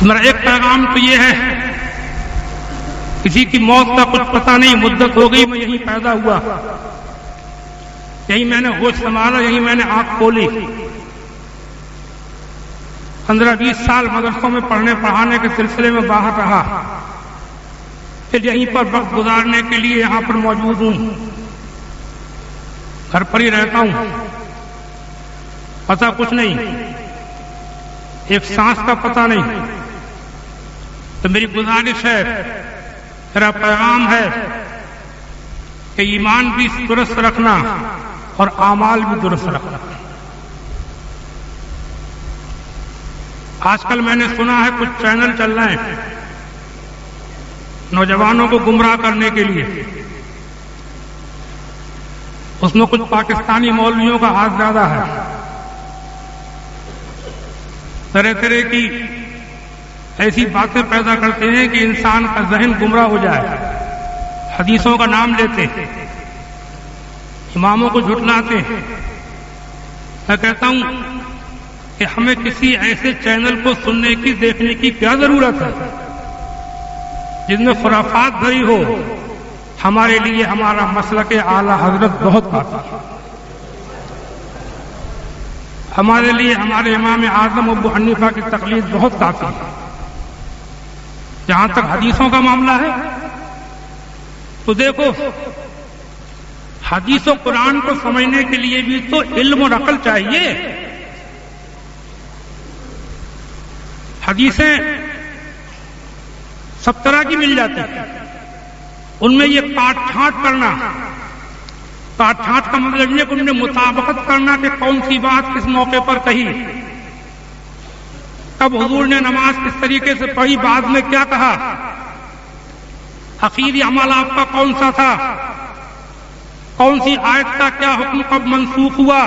میرا ایک پیغام تو یہ ہے، کسی کی موت کا کچھ پتہ نہیں، مدت ہو گئی میں یہیں پیدا ہوا، یہیں میں نے ہوش سنبھالا، یہیں میں نے آنکھ کھولی، 15-20 سال مدرسوں میں پڑھنے پڑھانے کے سلسلے میں باہر رہا، پھر یہیں پر وقت گزارنے کے لیے یہاں پر موجود ہوں، گھر پر ہی رہتا ہوں، پتہ کچھ نہیں، ایک سانس کا پتہ نہیں۔ تو میری گزارش ہے، میرا پیغام ہے کہ ایمان بھی درست رکھنا اور اعمال بھی درست رکھنا۔ آج کل میں نے سنا ہے کچھ چینل چل رہے ہیں نوجوانوں کو گمراہ کرنے کے لیے، اس میں کچھ پاکستانی مولویوں کا ہاتھ زیادہ ہے، طرح طرح کی ایسی باتیں پیدا کرتے ہیں کہ انسان کا ذہن گمراہ ہو جائے، حدیثوں کا نام لیتے ہیں، اماموں کو جھٹلاتے ہیں۔ میں کہتا ہوں کہ ہمیں کسی ایسے چینل کو سننے کی دیکھنے کی کیا ضرورت ہے جن میں خرافات بھری ہو؟ ہمارے لیے ہمارا مسلک اعلی حضرت بہت کافی ہے، ہمارے لیے ہمارے امام اعظم ابو حنیفہ کی تقلید بہت کافی ہے۔ جہاں تک حدیثوں کا معاملہ ہے تو دیکھو، حدیث و قرآن کو سمجھنے کے لیے بھی تو علم اور عقل چاہیے۔ حدیثیں سب طرح کی مل جاتی ہیں، ان میں یہ کاٹ چھانٹ کرنا، کاٹ چھانٹ کا مطلب یہ کہ ان میں مطابقت کرنا کہ کون سی بات کس موقع پر کہی، کب حضور نے نماز کس طریقے سے پڑھی، بعد میں کیا کہا، اخیری عمل آپ کا کون سا تھا، کون سی آیت کا کیا حکم کب منسوخ ہوا،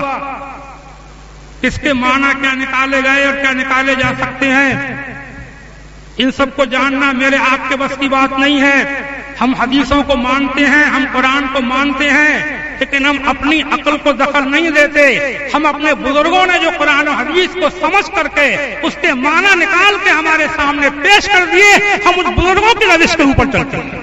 کس کے معنی کیا نکالے گئے اور کیا نکالے جا سکتے ہیں، ان سب کو جاننا میرے آپ کے بس کی بات نہیں ہے۔ ہم حدیثوں کو مانتے ہیں، ہم قرآن کو مانتے ہیں، لیکن ہم اپنی عقل کو دخل نہیں دیتے۔ ہم اپنے بزرگوں نے جو قرآن و حدیث کو سمجھ کر کے اس کے معنی نکال کے ہمارے سامنے پیش کر دیے، ہم اس بزرگوں کی روش کے اوپر چلتے ہیں۔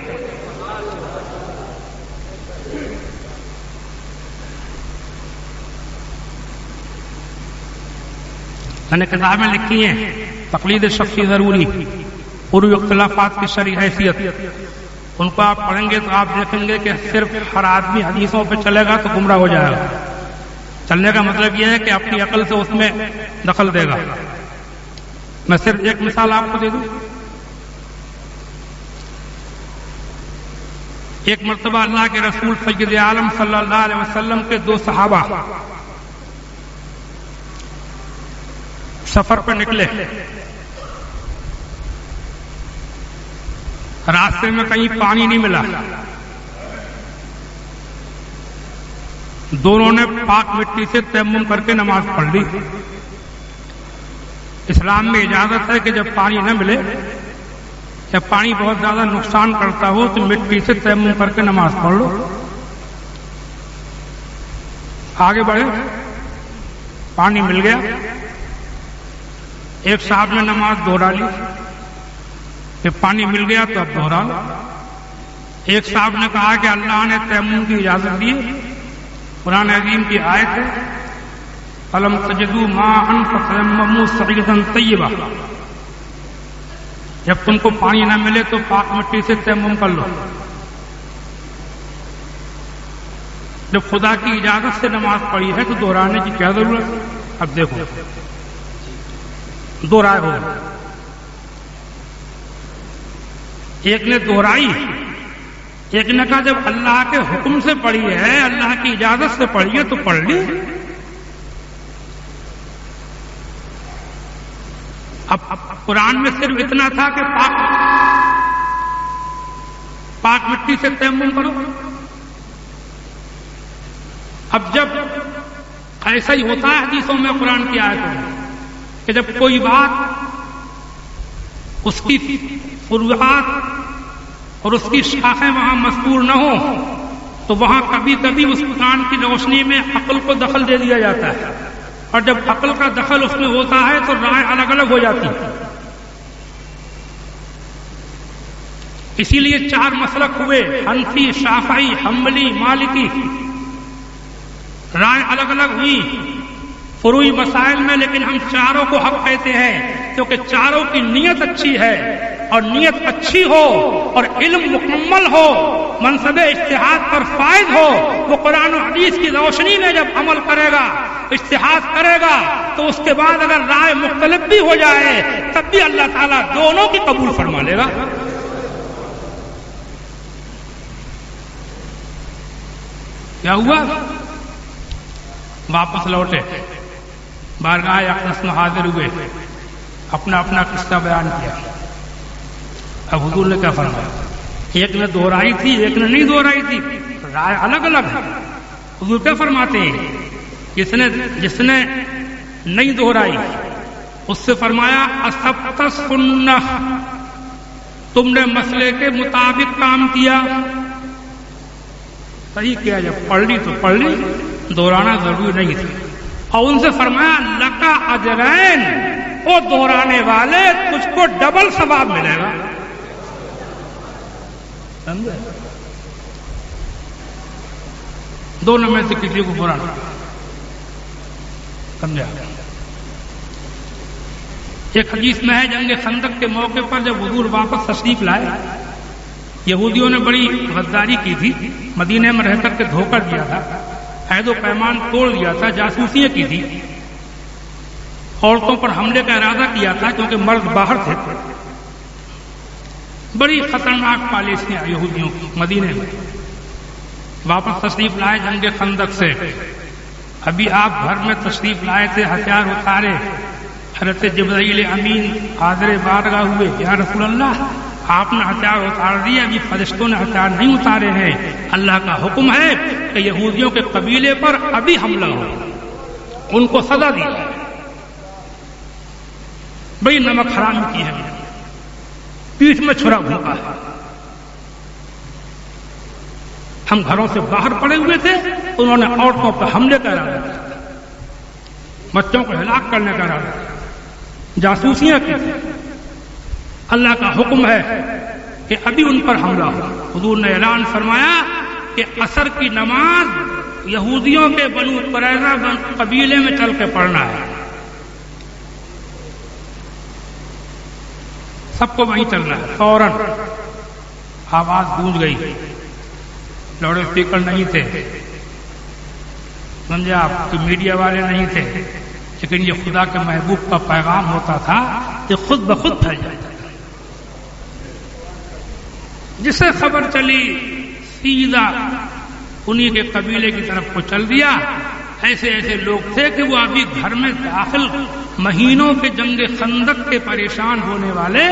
میں نے کتابیں لکھی ہیں، تقلید شخصی ضروری، پوری اختلافات کی شرعی حیثیت، ان کو آپ پڑھیں گے تو آپ دیکھیں گے کہ صرف ہر آدمی حدیثوں پہ چلے گا تو گمراہ ہو جائے گا۔ چلنے کا مطلب یہ ہے کہ اپنی عقل سے اس میں دخل دے گا۔ میں صرف ایک مثال آپ کو دے دوں۔ ایک مرتبہ اللہ کے رسول سید عالم صلی اللہ علیہ وسلم کے 2 صحابہ سفر پر نکلے، راستے میں کہیں پانی نہیں ملا، دونوں نے پاک مٹی سے تیمم کر کے نماز پڑھ لی۔ اسلام میں اجازت ہے کہ جب پانی نہ ملے، جب پانی بہت زیادہ نقصان کرتا ہو تو مٹی سے تیمم کر کے نماز پڑھ لو۔ آگے بڑھے، پانی مل گیا، ایک صاحب نے نماز دوہرا لی، کہ پانی مل گیا تو اب دوہرا لو۔ ایک صاحب نے کہا کہ اللہ نے تیمم کی اجازت دی، قرآن عظیم کی آیت ہے فَلَمْ تَجِدُوا مَاءً فَتَيَمَّمُوا صَعِيدًا طَيِّبًا، جب تم کو پانی نہ ملے تو پاک مٹی سے تیمم کر لو۔ جب خدا کی اجازت سے نماز پڑھی ہے تو دوہرانے کی کیا ضرورت ہے؟ اب دیکھو، دوہرائے ہو، ایک نے دوہرائی، ایک نے کہا جب اللہ کے حکم سے پڑھی ہے، اللہ کی اجازت سے پڑھی ہے تو پڑھ لی۔ اب قرآن میں صرف اتنا تھا کہ پاک مٹی سے تیمم کرو۔ اب جب ایسا ہی ہوتا ہے حدیثوں میں قرآن کی آیتوں میں کہ جب کوئی بات اس کی فروعات اور اس کی شاخیں وہاں مذکور نہ ہو تو وہاں کبھی کبھی اس قرآن کی روشنی میں عقل کو دخل دے دیا جاتا ہے، اور جب عقل کا دخل اس میں ہوتا ہے تو رائے الگ الگ ہو جاتی ہے۔ اسی لیے 4 مسلک ہوئے، حنفی، شافعی، حنبلی، مالکی، رائے الگ الگ ہوئی فروعی مسائل میں، لیکن ہم چاروں کو حق کہتے ہیں کیونکہ چاروں کی نیت اچھی ہے، اور نیت اچھی ہو اور علم مکمل ہو، منصب اجتہاد پر فائز ہو، وہ قرآن و حدیث کی روشنی میں جب عمل کرے گا، اجتہاد کرے گا، تو اس کے بعد اگر رائے مختلف بھی ہو جائے تب بھی اللہ تعالیٰ دونوں کی قبول فرما لے گا۔ کیا ہوا؟ واپس لوٹے، بارگاہ اقدس میں حاضر ہوئے، اپنا اپنا قصہ بیان کیا۔ اب حضور نے کیا فرمایا؟ ایک نے دہرائی تھی، ایک نے نہیں دہرائی تھی، رائے الگ الگ ہے۔ حضور کیا فرماتے ہیں؟ جس نے نہیں دہرائی اس سے فرمایا اصبت السنہ، تم نے مسئلے کے مطابق کام کیا، صحیح کیا، جب پڑھ لی تو پڑھ لی، دہرانا ضروری نہیں تھا۔ اور ان سے فرمایا لکا اجرین، وہ دہرانے والے تجھ کو ڈبل ثواب ملے گا۔ سمجھے؟ دونوں میں سے کسی کو برا نہ سمجھا۔ ایک حدیث میں ہے جنگ خندق کے موقع پر جب حضور واپس تشریف لائے، یہودیوں نے بڑی غداری کی تھی، مدینے میں رہ کر کے دھوکہ دیا تھا، عہد و پیمان توڑ دیا تھا، جاسوسیاں کی تھی، عورتوں پر حملے کا ارادہ کیا تھا کیونکہ مرد باہر تھے۔ بڑی خطرناک پالیسیاں یہودیوں کی مدینے میں۔ واپس تشریف لائے جنگ خندق سے، ابھی آپ گھر میں تشریف لائے تھے، ہتھیار اتارے، حضرت جبرائیل امین حاضر بارگاہ ہوئے، یا رسول اللہ آپ نے ہتھیار اتار دیے، ابھی فرشتوں نے ہتھیار نہیں اتارے ہیں، اللہ کا حکم ہے کہ یہودیوں کے قبیلے پر ابھی حملہ ہو، ان کو سزا دی۔ بڑی نمک حرامی کی ہے، پیٹھ میں چھرا بھونکا ہے۔ ہم گھروں سے باہر پڑے ہوئے تھے، انہوں نے عورتوں پر حملے کا ارادہ کیا، بچوں کو ہلاک کرنے کا ارادہ کیا، جاسوسیاں کی۔ اللہ کا حکم ہے کہ ابھی ان پر حملہ ہو۔ حضور نے اعلان فرمایا کہ عصر کی نماز یہودیوں کے بنو قریظہ قبیلے میں چل کے پڑھنا ہے، سب کو وہیں چلنا ہے۔ فوراً آواز گونج گئی، لاؤڈ اسپیکر نہیں تھے، سمجھے آپ کہ میڈیا والے نہیں تھے، لیکن یہ خدا کے محبوب کا پیغام ہوتا تھا کہ خود بخود پھیل جاتا تھا۔ جسے خبر چلی سیدھا انہی کے قبیلے کی طرف کو چل دیا۔ ایسے ایسے لوگ تھے کہ وہ ابھی گھر میں داخل، مہینوں کے جنگ خندق کے پریشان ہونے والے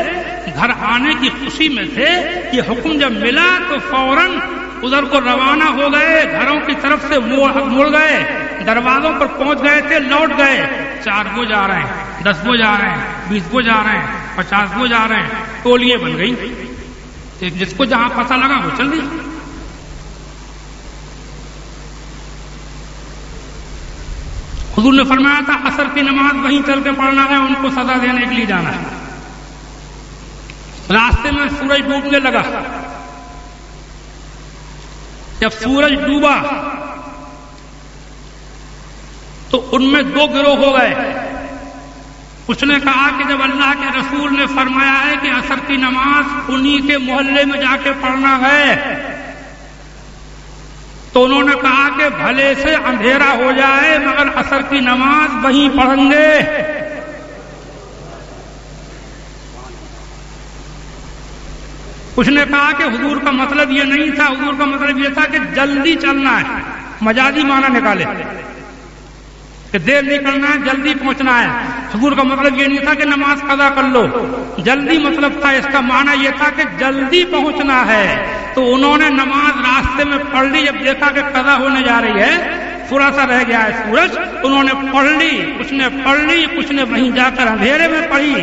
گھر آنے کی خوشی میں تھے۔ یہ حکم جب ملا تو فوراً ادھر کو روانہ ہو گئے، گھروں کی طرف سے مڑ گئے، دروازوں پر پہنچ گئے تھے، لوٹ گئے۔ 4 وہ جا رہے ہیں، 10 وہ جا رہے ہیں، 20 وہ جا رہے ہیں، 50 وہ جا رہے ہیں، ٹولیاں بن گئی، جس کو جہاں پتہ لگا وہ چل دیا۔ حضور نے فرمایا تھا عصر کی نماز وہیں چل کے پڑھنا ہے، ان کو سزا دینے کے لیے جانا ہے۔ راستے میں سورج ڈوبنے لگا، جب سورج ڈوبا تو ان میں 2 گروہ ہو گئے۔ کچھ نے کہا کہ جب اللہ کے رسول نے فرمایا ہے کہ عصر کی نماز انہی کے محلے میں جا کے پڑھنا ہے، تو انہوں نے کہا کہ بھلے سے اندھیرا ہو جائے مگر عصر کی نماز وہیں پڑھیں گے۔ کچھ نے کہا کہ حضور کا مطلب یہ نہیں تھا، حضور کا مطلب یہ تھا کہ جلدی چلنا ہے، مجازی معنی نکالے کہ دیر نہیں کرنا ہے، جلدی پہنچنا ہے۔ حضور کا مطلب یہ نہیں تھا کہ نماز قضا کر لو، جلدی مطلب تھا، اس کا معنی یہ تھا کہ جلدی پہنچنا ہے۔ تو انہوں نے نماز راستے میں پڑھ لی، جب دیکھا کہ قضا ہونے جا رہی ہے، تھوڑا سا رہ گیا ہے سورج، انہوں نے پڑھ لی، کچھ نے پڑھ لی، کچھ نے وہیں جا کر اندھیرے میں پڑھی،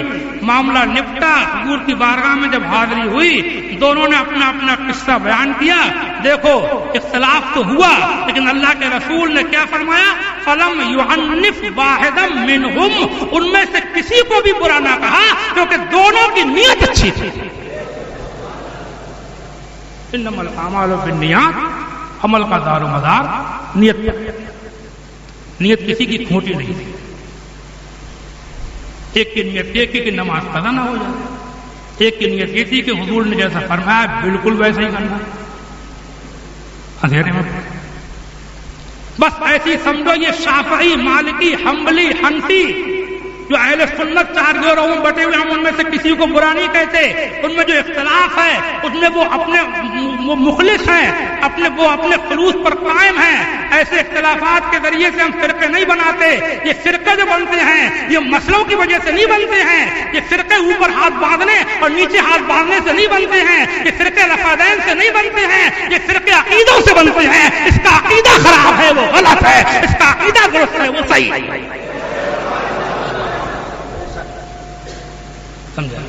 معاملہ نپٹا۔ حضور کی بارگاہ میں جب حاضری ہوئی، دونوں نے اپنا اپنا قصہ بیان کیا۔ دیکھو اختلاف تو ہوا، لیکن اللہ کے رسول نے کیا فرمایا؟ فلم یعنف واحدا منہم، ان میں سے کسی کو بھی برا نہ کہا کیونکہ دونوں کی نیت اچھی تھی۔ انما الاعمال بالنیات، عمل کا دار و مدار نیت پر۔ نیت کسی کی کھوٹی نہیں تھی، ایک کی نیت یہ کی کہ نماز قضا نہ ہو جائے، ایک کی نیت یہ تھی کہ حضور نے جیسا فرمایا بالکل ویسا ہی کرنا، اندھیرے میں بس ایسی سمجھو۔ یہ شافعی، مالکی، حنبلی، حنفی جو اہل سنت 4 گروہوں میں بٹے ہوئے، ہم ان میں سے کسی کو برا نہیں کہتے، ان میں جو اختلاف ہے اس میں وہ اپنے مخلص ہیں، وہ اپنے خلوص پر قائم ہیں۔ ایسے اختلافات کے ذریعے سے ہم فرقے نہیں بناتے۔ یہ فرقے جو بنتے ہیں یہ مسئلوں کی وجہ سے نہیں بنتے ہیں، یہ فرقے اوپر ہاتھ باندھنے اور نیچے ہاتھ باندھنے سے نہیں بنتے ہیں، یہ فرقے رفادین سے نہیں بنتے ہیں، یہ فرقے عقیدوں سے بنتے ہیں۔ اس کا عقیدہ خراب ہے وہ غلط ہے، اس کا عقیدہ درست ہے وہ صحیح ہے۔ سمجھا؟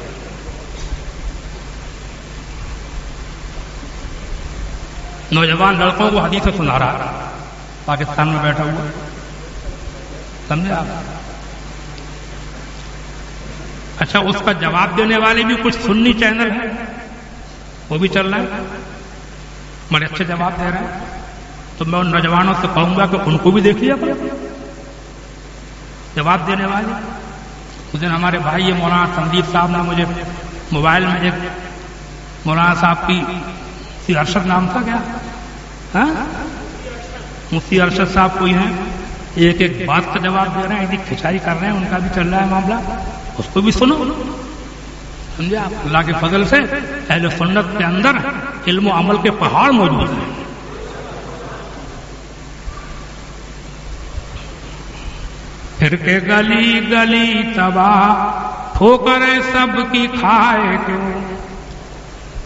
نوجوان لڑکوں کو حدیث سنا رہا پاکستان میں بیٹھا ہوا، سمجھے آپ؟ اچھا، اس کا جواب دینے والے بھی کچھ سنی چینل ہیں، وہ بھی چل رہے ہیں، بڑے اچھے جواب دے رہے ہیں۔ تو میں ان نوجوانوں سے کہوں گا کہ ان کو بھی دیکھ لیا جواب دینے والے۔ اس دن ہمارے بھائی مولانا سندیپ صاحب نے مجھے موبائل میں ایک مولانا صاحب کی مفتی ارشد نام تھا کیا، مفتی ارشد صاحب کوئی ہیں، ایک ایک بات کا جواب دے رہے ہیں، ایک کھچائی کر رہے ہیں، ان کا بھی چل رہا ہے معاملہ، اس کو بھی سنو، سمجھے آپ؟ اللہ کے فضل سے اہل سنت کے اندر علم و عمل کے پہاڑ موجود ہیں۔ پھر کے گلی گلی تباہ ٹھوکریں سب کی کھائے کیوں،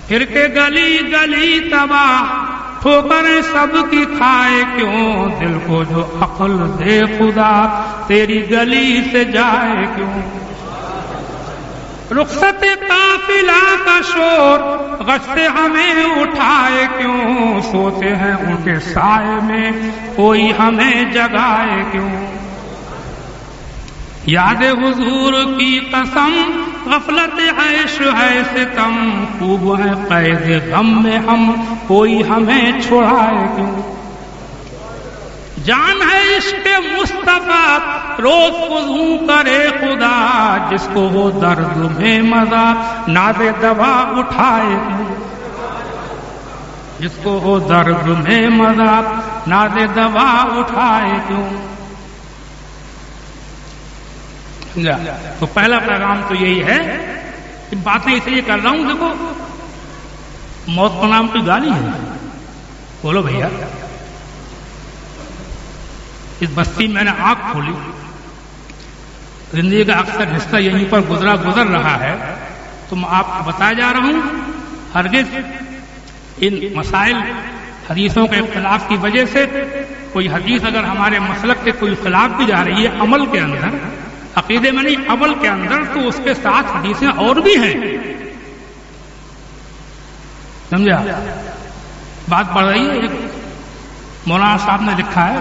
پھر کے گلی گلی تباہ ٹھوکریں سب کی کھائے کیوں، دل کو جو عقل دے خدا تیری گلی سے جائے کیوں، رخصت قافلہ کا شور غشت ہمیں اٹھائے کیوں، سوتے ہیں ان کے سائے میں کوئی ہمیں جگائے کیوں، یاد حضور کی قسم غفلت عیش ہے ستم، خوب ہے قید غم میں ہم کوئی ہمیں چھڑائے کیوں، جان ہے عشق مصطفیٰ روز فضوں کرے خدا، جس کو وہ درد میں مزہ ناز دوا اٹھائے کیوں، جس کو وہ درد میں مزہ ناز دوا اٹھائے کیوں۔ تو پہلا پیغام تو یہی ہے کہ باتیں اس لیے کر رہا ہوں، دیکھو موت کا نام تو گالی ہے، بولو بھیا۔ اس بستی میں نے آنکھ کھولی، زندگی کا اکثر حصہ یہیں پر گزر رہا ہے، تو میں آپ کو بتایا جا رہا ہوں ہرگز ان مسائل حدیثوں کے اختلاف کی وجہ سے کوئی حدیث اگر ہمارے مسلک کے کوئی خلاف بھی جا رہی ہے عمل کے اندر، عقیدے میں نہیں عمل کے اندر، تو اس کے ساتھ حدیثیں اور بھی ہیں، سمجھا؟ بات بڑھ رہی ہے۔ ایک مولانا صاحب نے لکھا ہے،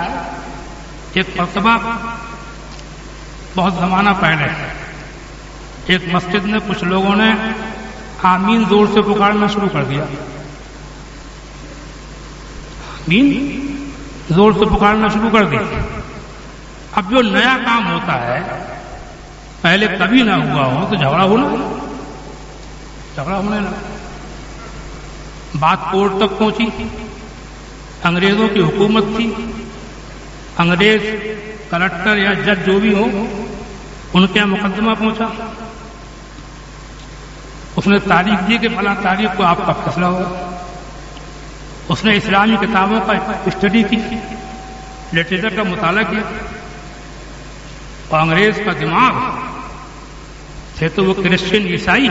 ایک مرتبہ بہت زمانہ پہلے ایک مسجد میں کچھ لوگوں نے آمین زور سے پکارنا شروع کر دیا، آمین زور سے پکارنا شروع کر دیا۔ اب جو نیا کام ہوتا ہے، پہلے کبھی نہ ہوا ہو تو جھگڑا ہونے لگا، بات کورٹ تک پہنچی، انگریزوں کی حکومت تھی، انگریز کلکٹر یا جج جو بھی ہو ان کے مقدمہ پہنچا، اس نے تاریخ دی کہ فلاں تاریخ کو آپ کا فیصلہ ہوگا، اس نے اسلامی کتابوں کا اسٹڈی کی، لٹریچر کا مطالعہ کیا، اور انگریز کا دماغ تھے تو وہ کرسچن عیسائی،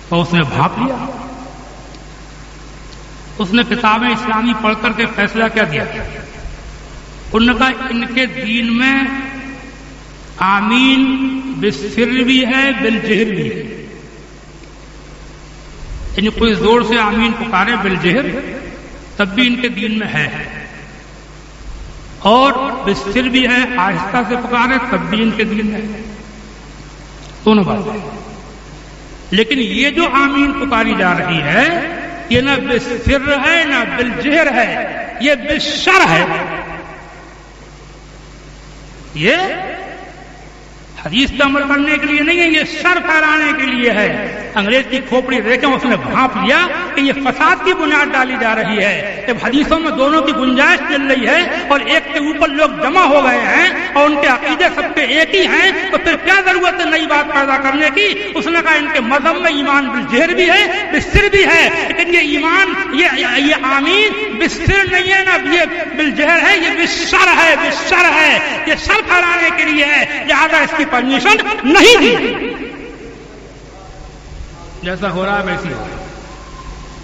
اور اس نے بھاپ لیا، اس نے کتابیں اسلامی پڑھ کر کے فیصلہ کیا دیا، انہوں نے کہا ان کے دین میں آمین بالسر بھی ہے بالجہر بھی ہے، یعنی کوئی زور سے آمین پکارے بالجہر تب بھی ان کے دین میں ہے، اور بالسر بھی ہے آہستہ سے پکارے تب بھی ان کے دین میں ہے، دونوں باتیں۔ لیکن یہ جو آمین پکاری جا رہی ہے یہ نہ بالسر ہے نہ بالجہر ہے، یہ بالشر ہے. یہ حدیث پہ عمل کرنے کے لیے نہیں ہے، یہ شر پھیلانے کے لیے ہے. انگریز کی کھوپڑی دیکھیں اس نے بھانپ لیا کہ یہ فساد کی بنیاد ڈالی جا رہی ہے. جب حدیثوں میں دونوں کی گنجائش چل رہی ہے اور ایک کے اوپر لوگ جمع ہو گئے ہیں اور ان کے عقیدے سب کے ایک ہی ہیں، تو پھر کیا ضرورت ہے نئی بات پیدا کرنے کی؟ اس نے کہا ان کے مذہب میں ایمان بالجہر بھی ہے بالسر بھی ہے، لیکن یہ ایمان یہ آمین بالسر نہیں ہے نہ یہ بالجہر ہے، یہ بالشر ہے، بالشر ہے. یہ شر پھیلانے کے لیے ہے، لہذا اس کی پرمیشن نہیں دی. جیسا ہو رہا ہے ویسی ہو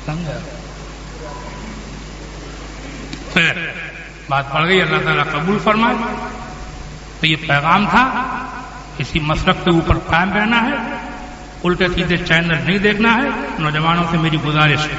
سمجھا. خیر بات پڑ گئی، اللہ تعالیٰ قبول فرمائے. تو یہ پیغام تھا، اسی مسلک کے اوپر قائم رہنا ہے، الٹے سیدھے چینل نہیں دیکھنا ہے. نوجوانوں سے میری گزارش ہے